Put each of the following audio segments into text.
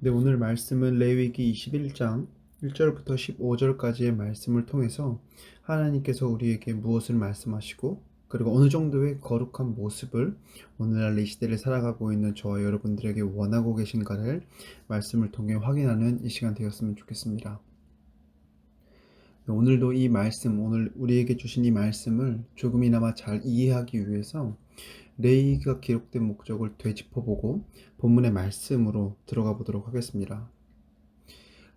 네, 오늘 말씀은 레위기 21장 1절부터 15절까지의 말씀을 통해서 하나님께서 우리에게 무엇을 말씀하시고 그리고 어느 정도의 거룩한 모습을 오늘날 이 시대를 살아가고 있는 저와 여러분들에게 원하고 계신가를 말씀을 통해 확인하는 이 시간 되었으면 좋겠습니다. 오늘도 이 말씀, 오늘 우리에게 주신 이 말씀을 조금이나마 잘 이해하기 위해서 레위기가 기록된 목적을 되짚어보고 본문의 말씀으로 들어가 보도록 하겠습니다.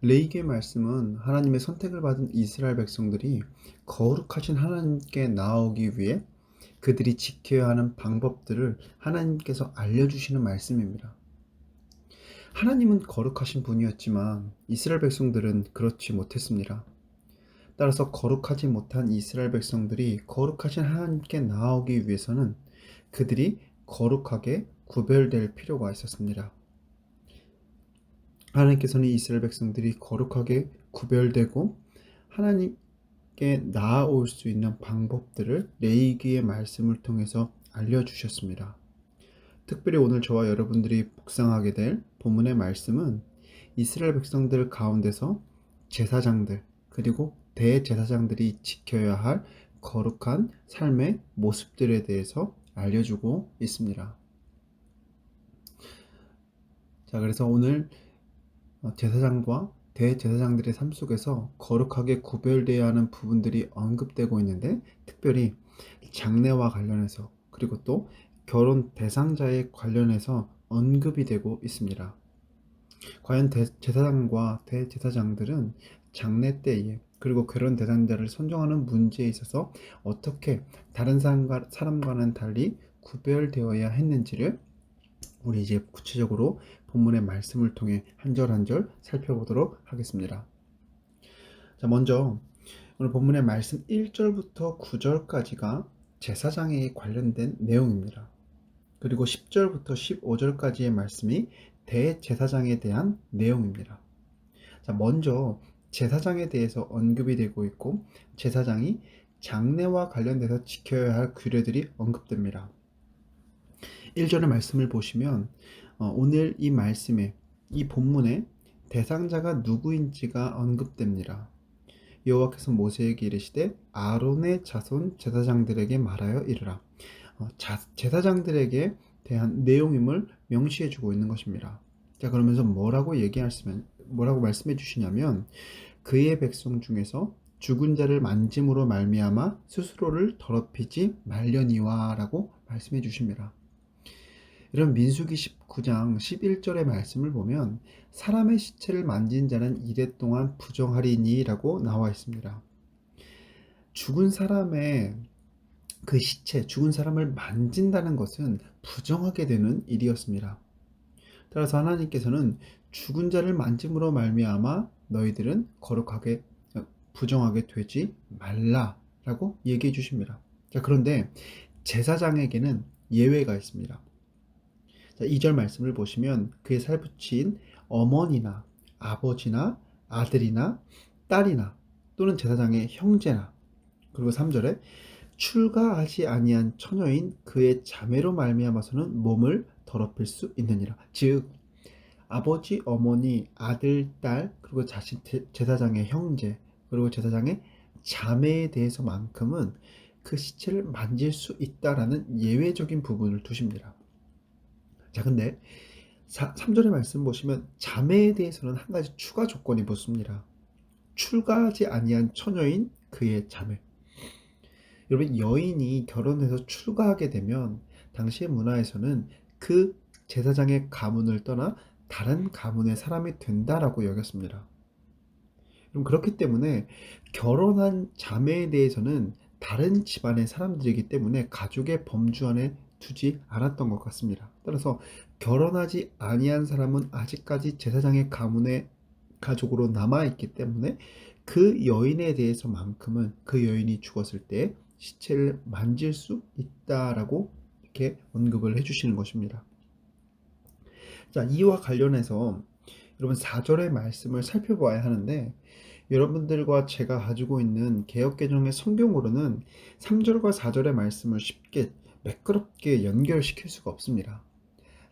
레위기의 말씀은 하나님의 선택을 받은 이스라엘 백성들이 거룩하신 하나님께 나아오기 위해 그들이 지켜야 하는 방법들을 하나님께서 알려주시는 말씀입니다. 하나님은 거룩하신 분이었지만 이스라엘 백성들은 그렇지 못했습니다. 따라서 거룩하지 못한 이스라엘 백성들이 거룩하신 하나님께 나아오기 위해서는 그들이 거룩하게 구별될 필요가 있었습니다. 하나님께서는 이스라엘 백성들이 거룩하게 구별되고 하나님께 나아올 수 있는 방법들을 레위기의 말씀을 통해서 알려주셨습니다. 특별히 오늘 저와 여러분들이 묵상하게 될 본문의 말씀은 이스라엘 백성들 가운데서 제사장들 그리고 대제사장들이 지켜야 할 거룩한 삶의 모습들에 대해서 알려주고 있습니다. 자, 그래서 오늘 제사장과 대제사장들의 삶 속에서 거룩하게 구별되어야 하는 부분들이 언급되고 있는데, 특별히 장례와 관련해서 그리고 또 결혼 대상자에 관련해서 언급이 되고 있습니다. 과연 제사장과 대제사장들은 장례 때에 그리고 결혼 대상자를 선정하는 문제에 있어서 어떻게 다른 사람과는 달리 구별되어야 했는지를 우리 이제 구체적으로 본문의 말씀을 통해 한 절 한 절 살펴보도록 하겠습니다. 자, 먼저 오늘 본문의 말씀 1절부터 9절까지가 제사장에 관련된 내용입니다. 그리고 10절부터 15절까지의 말씀이 대제사장에 대한 내용입니다. 자, 먼저 제사장에 대해서 언급이 되고 있고 제사장이 장례와 관련돼서 지켜야 할 규례들이 언급됩니다. 1절의 말씀을 보시면 오늘 이 말씀에 이 본문에 대상자가 누구인지가 언급됩니다. 여호와께서 모세에게 이르시되 아론의 자손 제사장들에게 말하여 이르라. 제사장들에게 대한 내용임을 명시해 주고 있는 것입니다. 자, 그러면서 뭐라고 말씀해 주시냐면 그의 백성 중에서 죽은 자를 만짐으로 말미암아 스스로를 더럽히지 말려니와 라고 말씀해 주십니다. 이런 민수기 19장 11절의 말씀을 보면 사람의 시체를 만진 자는 이래 동안 부정하리니 라고 나와 있습니다. 죽은 사람의 그 시체, 죽은 사람을 만진다는 것은 부정하게 되는 일이었습니다. 따라서 하나님께서는 죽은 자를 만짐으로 말미암아 너희들은 거룩하게 부정하게 되지 말라라고 얘기해 주십니다. 자, 그런데 제사장에게는 예외가 있습니다. 자, 2절 말씀을 보시면 그의 살붙인 어머니나 아버지나 아들이나 딸이나 또는 제사장의 형제나, 그리고 3절에 출가하지 아니한 처녀인 그의 자매로 말미암아서는 몸을 더럽힐 수 있느니라. 즉 아버지, 어머니, 아들, 딸, 그리고 자신 제사장의 형제, 그리고 제사장의 자매에 대해서만큼은 그 시체를 만질 수 있다라는 예외적인 부분을 두십니다. 자, 근데 3절의 말씀 보시면 자매에 대해서는 한 가지 추가 조건이 붙습니다. 출가하지 아니한 처녀인 그의 자매. 여러분, 여인이 결혼해서 출가하게 되면 당시의 문화에서는 그 제사장의 가문을 떠나 다른 가문의 사람이 된다라고 여겼습니다. 그럼 그렇기 때문에 결혼한 자매에 대해서는 다른 집안의 사람들이기 때문에 가족의 범주 안에 두지 않았던 것 같습니다. 따라서 결혼하지 아니한 사람은 아직까지 제사장의 가문의 가족으로 남아있기 때문에 그 여인에 대해서만큼은 그 여인이 죽었을 때 시체를 만질 수 있다라고 이렇게 언급을 해주시는 것입니다. 자, 이와 관련해서 여러분 4절의 말씀을 살펴봐야 하는데, 여러분들과 제가 가지고 있는 개역개정의 성경으로는 3절과 4절의 말씀을 쉽게 매끄럽게 연결시킬 수가 없습니다.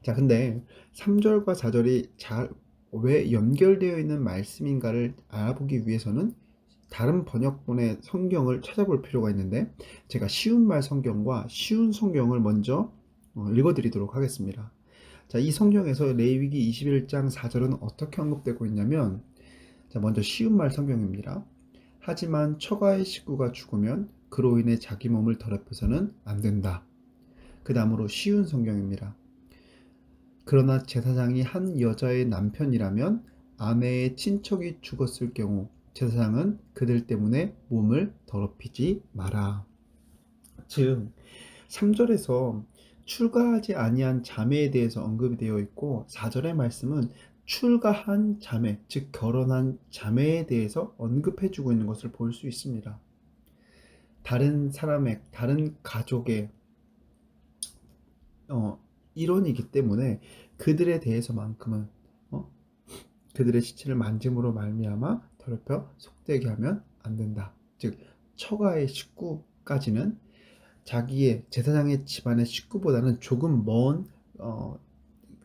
자, 근데 3절과 4절이 잘 왜 연결되어 있는 말씀인가를 알아보기 위해서는 다른 번역본의 성경을 찾아볼 필요가 있는데, 제가 쉬운 말 성경과 쉬운 성경을 먼저 읽어드리도록 하겠습니다. 자, 이 성경에서 레위기 21장 4절은 어떻게 언급되고 있냐면, 자, 먼저 쉬운 말 성경입니다. 하지만 처가의 식구가 죽으면 그로 인해 자기 몸을 더럽혀서는 안 된다. 그 다음으로 쉬운 성경입니다. 그러나 제사장이 한 여자의 남편이라면 아내의 친척이 죽었을 경우 제사장은 그들 때문에 몸을 더럽히지 마라. 즉 3절에서 출가하지 아니한 자매에 대해서 언급이 되어 있고, 4절의 말씀은 출가한 자매, 즉 결혼한 자매에 대해서 언급해 주고 있는 것을 볼 수 있습니다. 다른 사람의, 다른 가족의 일원이기 때문에 그들에 대해서만큼은 그들의 시체를 만짐으로 말미암아 더럽혀 속되게 하면 안 된다. 즉 처가의 식구까지는 자기의 제사장의 집안의 식구보다는 조금 먼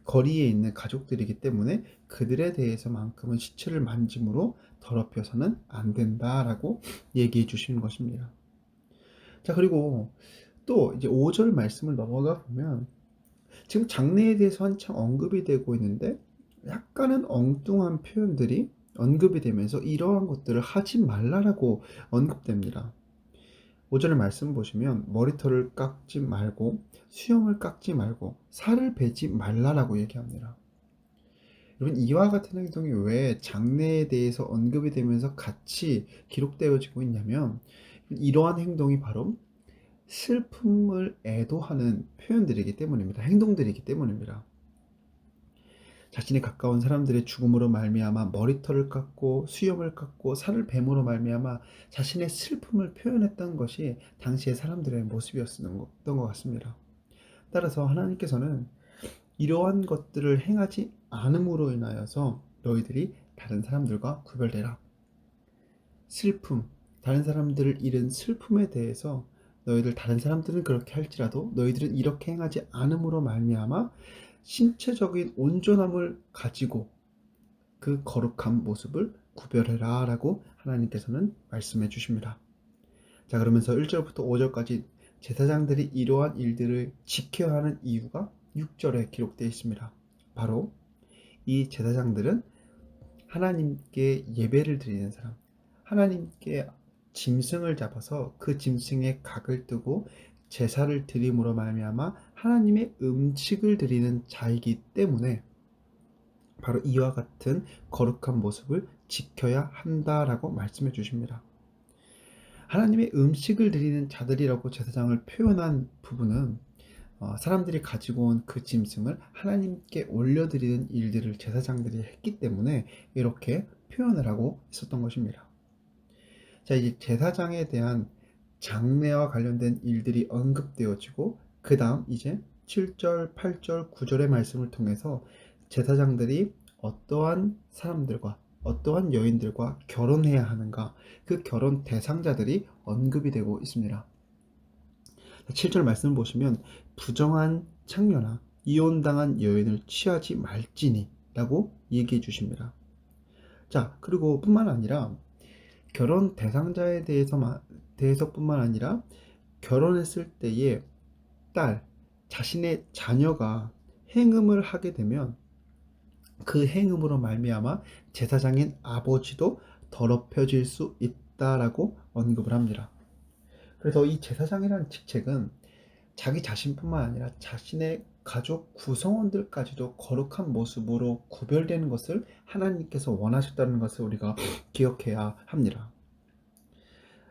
거리에 있는 가족들이기 때문에 그들에 대해서만큼은 시체를 만짐으로 더럽혀서는 안 된다라고 얘기해 주시는 것입니다. 자, 그리고 또 이제 5절 말씀을 넘어가 보면 지금 장래에 대해서 한창 언급이 되고 있는데 약간은 엉뚱한 표현들이 언급이 되면서 이러한 것들을 하지 말라라고 언급됩니다. 5절의 말씀 보시면 머리털을 깎지 말고 수염을 깎지 말고 살을 베지 말라라고 얘기합니다. 여러분, 이와 같은 행동이 왜 장래에 대해서 언급이 되면서 같이 기록되어지고 있냐면, 이러한 행동이 바로 슬픔을 애도하는 표현들이기 때문입니다. 행동들이기 때문입니다. 자신이 가까운 사람들의 죽음으로 말미암아 머리털을 깎고 수염을 깎고 살을 뱀으로 말미암아 자신의 슬픔을 표현했던 것이 당시의 사람들의 모습이었던 것 같습니다. 따라서 하나님께서는 이러한 것들을 행하지 않음으로 인하여서 너희들이 다른 사람들과 구별되라. 슬픔, 다른 사람들을 잃은 슬픔에 대해서 너희들, 다른 사람들은 그렇게 할지라도 너희들은 이렇게 행하지 않음으로 말미암아 신체적인 온전함을 가지고 그 거룩한 모습을 구별해라 라고 하나님께서는 말씀해 주십니다. 자, 그러면서 1절부터 5절까지 제사장들이 이러한 일들을 지켜야 하는 이유가 6절에 기록되어 있습니다. 바로 이 제사장들은 하나님께 예배를 드리는 사람, 하나님께 짐승을 잡아서 그 짐승의 각을 뜨고 제사를 드림으로 말미암아 하나님의 음식을 드리는 자이기 때문에 바로 이와 같은 거룩한 모습을 지켜야 한다라고 말씀해 주십니다. 하나님의 음식을 드리는 자들이라고 제사장을 표현한 부분은 사람들이 가지고 온 그 짐승을 하나님께 올려드리는 일들을 제사장들이 했기 때문에 이렇게 표현을 하고 있었던 것입니다. 자, 이제 제사장에 대한 장례와 관련된 일들이 언급되어지고, 그 다음 이제 7절, 8절, 9절의 말씀을 통해서 제사장들이 어떠한 사람들과 어떠한 여인들과 결혼해야 하는가, 그 결혼 대상자들이 언급이 되고 있습니다. 7절 말씀 보시면 부정한 창녀나 이혼당한 여인을 취하지 말지니 라고 얘기해 주십니다. 자, 그리고 뿐만 아니라 결혼 대상자에 대해서뿐만 아니라 결혼했을 때의 딸, 자신의 자녀가 행음을 하게 되면 그 행음으로 말미암아 제사장인 아버지도 더럽혀질 수 있다라고 언급을 합니다. 그래서 이 제사장이라는 직책은 자기 자신뿐만 아니라 자신의 가족 구성원들까지도 거룩한 모습으로 구별되는 것을 하나님께서 원하셨다는 것을 우리가 기억해야 합니다.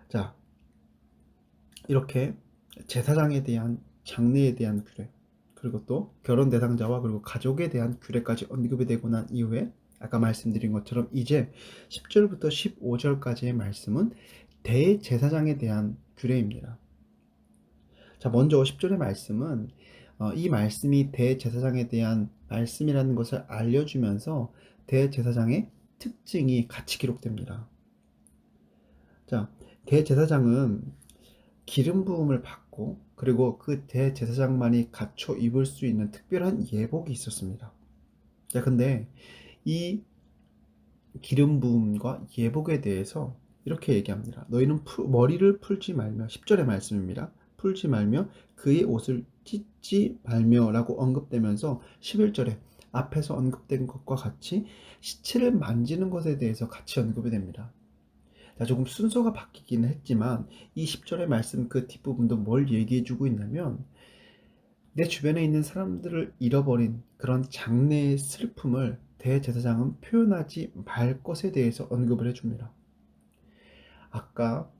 자, 이렇게 제사장에 대한, 장례에 대한 규례, 그리고 또 결혼 대상자와 그리고 가족에 대한 규례까지 언급이 되고 난 이후에 아까 말씀드린 것처럼 이제 10절부터 15절까지의 말씀은 대제사장에 대한 규례입니다. 자, 먼저 10절의 말씀은 이 말씀이 대제사장에 대한 말씀이라는 것을 알려주면서 대제사장의 특징이 같이 기록됩니다. 자, 대제사장은 기름 부음을 받고 그리고 그 대제사장만이 갖춰 입을 수 있는 특별한 예복이 있었습니다. 자, 근데 이 기름 부음과 예복에 대해서 이렇게 얘기합니다. 너희는 머리를 풀지 말며, 10절의 말씀입니다. 풀지 말며 그의 옷을 찢지 말며 라고 언급되면서 11절에 앞에서 언급된 것과 같이 시체를 만지는 것에 대해서 같이 언급이 됩니다. 자, 조금 순서가 바뀌기는 했지만 이 10절의 말씀 그 뒷부분도 뭘 얘기해 주고 있냐면, 내 주변에 있는 사람들을 잃어버린 그런 장래의 슬픔을 대제사장은 표현하지 말 것에 대해서 언급을 해줍니다. 아까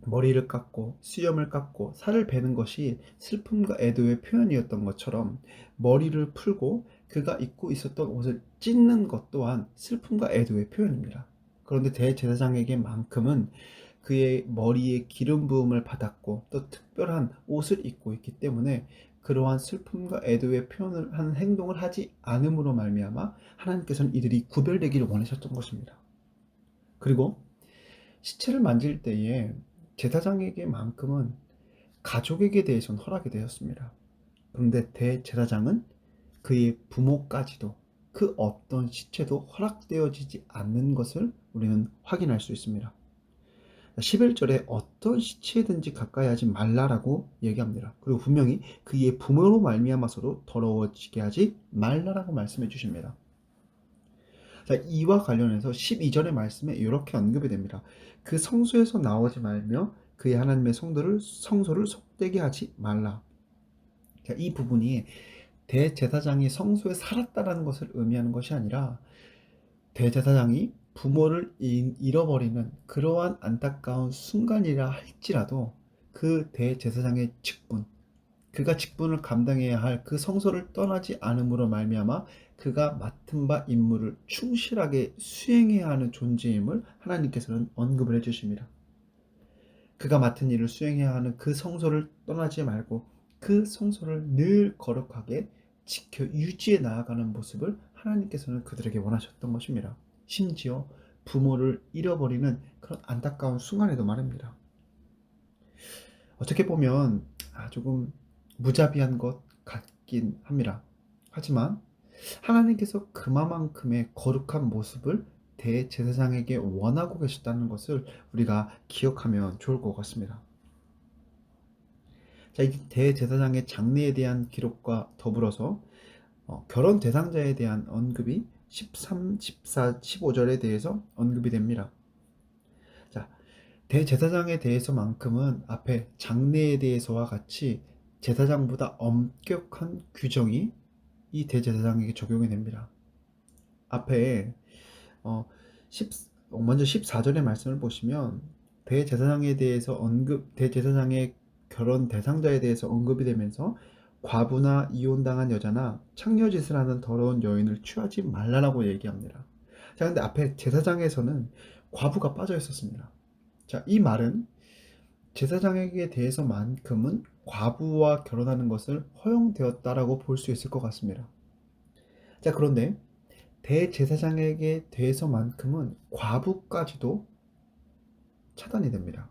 머리를 깎고 수염을 깎고 살을 베는 것이 슬픔과 애도의 표현이었던 것처럼, 머리를 풀고 그가 입고 있었던 옷을 찢는 것 또한 슬픔과 애도의 표현입니다. 그런데 대제사장에게만큼은 그의 머리에 기름 부음을 받았고 또 특별한 옷을 입고 있기 때문에 그러한 슬픔과 애도의 표현을 하는 행동을 하지 않음으로 말미암아 하나님께서는 이들이 구별되기를 원하셨던 것입니다. 그리고 시체를 만질 때에 제사장에게만큼은 가족에게 대해서는 허락이 되었습니다. 그런데 대제사장은 그의 부모까지도 그 어떤 시체도 허락되어지지 않는 것을 우리는 확인할 수 있습니다. 11절에 어떤 시체든지 가까이 하지 말라라고 얘기합니다. 그리고 분명히 그의 부모로 말미암아서도 더러워지게 하지 말라라고 말씀해 주십니다. 자, 이와 관련해서 12절의 말씀에 이렇게 언급이 됩니다. 그 성소에서 나오지 말며 그의 하나님의 성소를 속되게 하지 말라. 자, 이 부분이 대제사장이 성소에 살았다라는 것을 의미하는 것이 아니라, 대제사장이 부모를 잃어버리는 그러한 안타까운 순간이라 할지라도 그 대제사장의 직분, 그가 직분을 감당해야 할 그 성소를 떠나지 않음으로 말미암아 그가 맡은 바 임무를 충실하게 수행해야 하는 존재임을 하나님께서는 언급을 해주십니다. 그가 맡은 일을 수행해야 하는 그 성소를 떠나지 말고 그 성소를 늘 거룩하게 지켜 유지해 나아가는 모습을 하나님께서는 그들에게 원하셨던 것입니다. 심지어 부모를 잃어버리는 그런 안타까운 순간에도 말입니다. 어떻게 보면 조금 무자비한 것 같긴 합니다. 하지만 하나님께서 그만큼의 거룩한 모습을 대제사장에게 원하고 계셨다는 것을 우리가 기억하면 좋을 것 같습니다. 자, 이 대제사장의 장래에 대한 기록과 더불어서 결혼 대상자에 대한 언급이 13, 14, 15절에 대해서 언급이 됩니다. 자, 대제사장에 대해서만큼은 앞에 장례에 대해서와 같이 제사장보다 엄격한 규정이 이 대제사장에게 적용이 됩니다. 앞에 어, 10, 먼저 14절의 말씀을 보시면 대제사장의 결혼 대상자에 대해서 언급이 되면서 과부나 이혼당한 여자나 창녀짓을 하는 더러운 여인을 취하지 말라라고 얘기합니다. 자, 근데 앞에 제사장에서는 과부가 빠져 있었습니다. 자, 이 말은 제사장에게 대해서만큼은 과부와 결혼하는 것을 허용되었다라고 볼 수 있을 것 같습니다. 자, 그런데 대제사장에게 대해서만큼은 과부까지도 차단이 됩니다.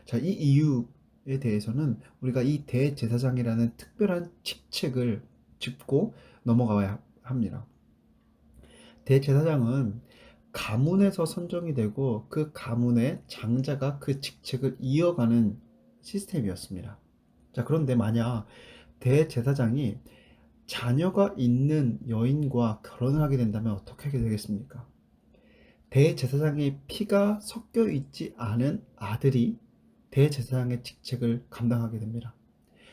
자, 이 이유에 대해서는 우리가 이 대제사장이라는 특별한 직책을 짚고 넘어가야 합니다. 대제사장은 가문에서 선정이 되고 그 가문의 장자가 그 직책을 이어가는 시스템이었습니다. 자, 그런데 만약 대제사장이 자녀가 있는 여인과 결혼을 하게 된다면 어떻게 하게 되겠습니까? 대제사장의 피가 섞여 있지 않은 아들이 대제사장의 직책을 감당하게 됩니다.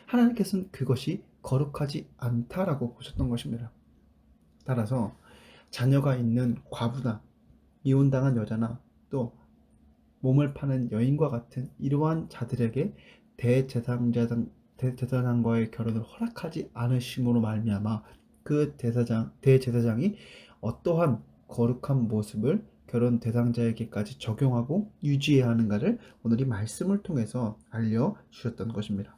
하나님께서는 그것이 거룩하지 않다라고 보셨던 것입니다. 따라서 자녀가 있는 과부나 이혼당한 여자나 또 몸을 파는 여인과 같은 이러한 자들에게 대제사장과의 결혼을 허락하지 않으심으로 말미암아 그 대제사장이 어떠한 거룩한 모습을 결혼 대상자에게까지 적용하고 유지해야 하는가를 오늘 이 말씀을 통해서 알려주셨던 것입니다.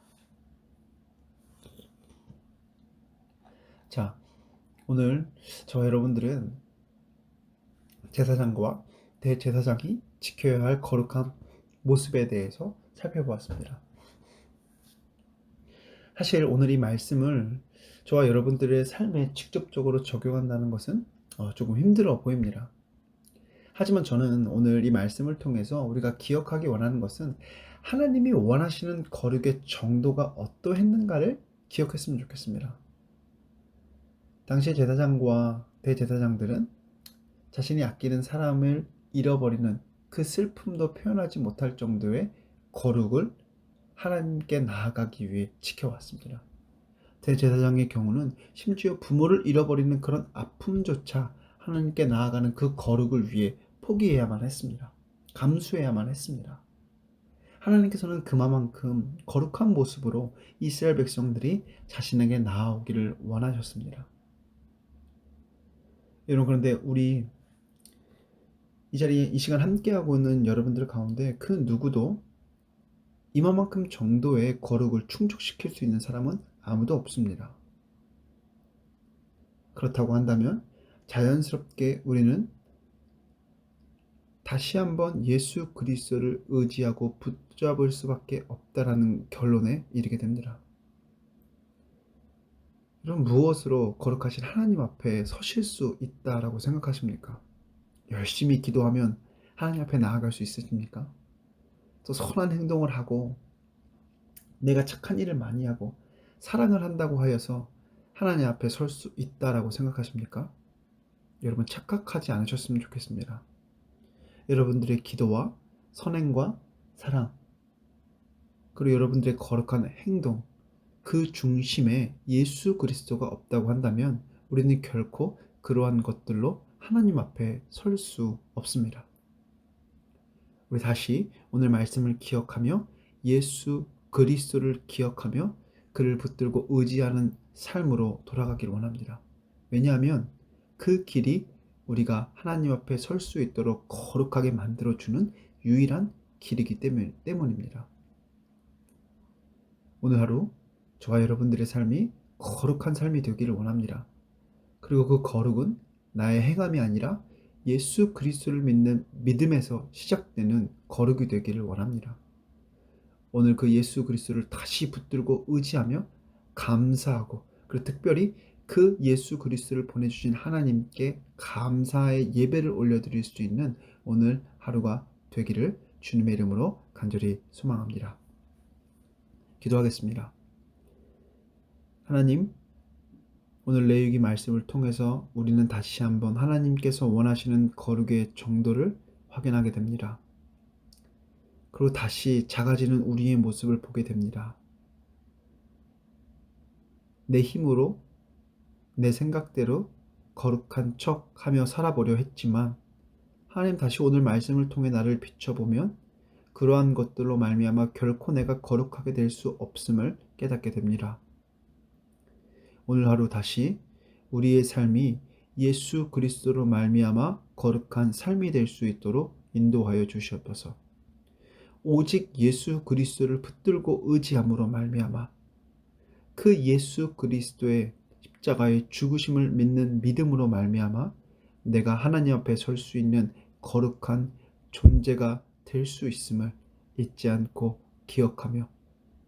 자, 오늘 저와 여러분들은 제사장과 대제사장이 지켜야 할 거룩한 모습에 대해서 살펴보았습니다. 사실 오늘 이 말씀을 저와 여러분들의 삶에 직접적으로 적용한다는 것은 조금 힘들어 보입니다. 하지만 저는 오늘 이 말씀을 통해서 우리가 기억하기 원하는 것은 하나님이 원하시는 거룩의 정도가 어떠했는가를 기억했으면 좋겠습니다. 당시의 제사장과 대제사장들은 자신이 아끼는 사람을 잃어버리는 그 슬픔도 표현하지 못할 정도의 거룩을 하나님께 나아가기 위해 지켜왔습니다. 대제사장의 경우는 심지어 부모를 잃어버리는 그런 아픔조차 하나님께 나아가는 그 거룩을 위해 포기해야만 했습니다. 감수해야만 했습니다. 하나님께서는 그만큼 거룩한 모습으로 이스라엘 백성들이 자신에게 나아오기를 원하셨습니다. 여러분, 그런데 우리 이 자리에 이 시간 함께하고 있는 여러분들 가운데 그 누구도 이만큼 정도의 거룩을 충족시킬 수 있는 사람은 아무도 없습니다. 그렇다고 한다면 자연스럽게 우리는 다시 한번 예수 그리스도를 의지하고 붙잡을 수밖에 없다라는 결론에 이르게 됩니다. 여러분, 무엇으로 거룩하신 하나님 앞에 서실 수 있다라고 생각하십니까? 열심히 기도하면 하나님 앞에 나아갈 수 있으십니까? 또 선한 행동을 하고 내가 착한 일을 많이 하고 사랑을 한다고 하여서 하나님 앞에 설 수 있다라고 생각하십니까? 여러분, 착각하지 않으셨으면 좋겠습니다. 여러분들의 기도와 선행과 사랑, 그리고 여러분들의 거룩한 행동, 그 중심에 예수 그리스도가 없다고 한다면 우리는 결코 그러한 것들로 하나님 앞에 설 수 없습니다. 우리 다시 오늘 말씀을 기억하며 예수 그리스도를 기억하며 그를 붙들고 의지하는 삶으로 돌아가길 원합니다. 왜냐하면 그 길이 우리가 하나님 앞에 설 수 있도록 거룩하게 만들어주는 유일한 길이기 때문입니다. 오늘 하루 저와 여러분들의 삶이 거룩한 삶이 되기를 원합니다. 그리고 그 거룩은 나의 행함이 아니라 예수 그리스도를 믿는 믿음에서 시작되는 거룩이 되기를 원합니다. 오늘 그 예수 그리스도를 다시 붙들고 의지하며 감사하고, 그리고 특별히 그 예수 그리스도를 보내주신 하나님께 감사의 예배를 올려드릴 수 있는 오늘 하루가 되기를 주님의 이름으로 간절히 소망합니다. 기도하겠습니다. 하나님, 오늘 레위기 말씀을 통해서 우리는 다시 한번 하나님께서 원하시는 거룩의 정도를 확인하게 됩니다. 그리고 다시 작아지는 우리의 모습을 보게 됩니다. 내 힘으로, 내 생각대로 거룩한 척 하며 살아보려 했지만 하나님, 다시 오늘 말씀을 통해 나를 비춰보면 그러한 것들로 말미암아 결코 내가 거룩하게 될 수 없음을 깨닫게 됩니다. 오늘 하루 다시 우리의 삶이 예수 그리스도로 말미암아 거룩한 삶이 될 수 있도록 인도하여 주시옵소서. 오직 예수 그리스도를 붙들고 의지함으로 말미암아 그 예수 그리스도의 십자가의 죽으심을 믿는 믿음으로 말미암아 내가 하나님 앞에 설 수 있는 거룩한 존재가 될 수 있음을 잊지 않고 기억하며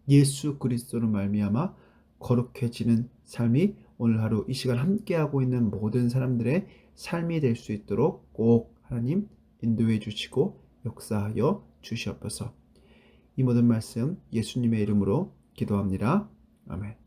예수 그리스도로 말미암아 거룩해지는 삶이 오늘 하루 이 시간 함께하고 있는 모든 사람들의 삶이 될 수 있도록 꼭 하나님 인도해 주시고 역사하여 주시옵소서. 이 모든 말씀 예수님의 이름으로 기도합니다. 아멘.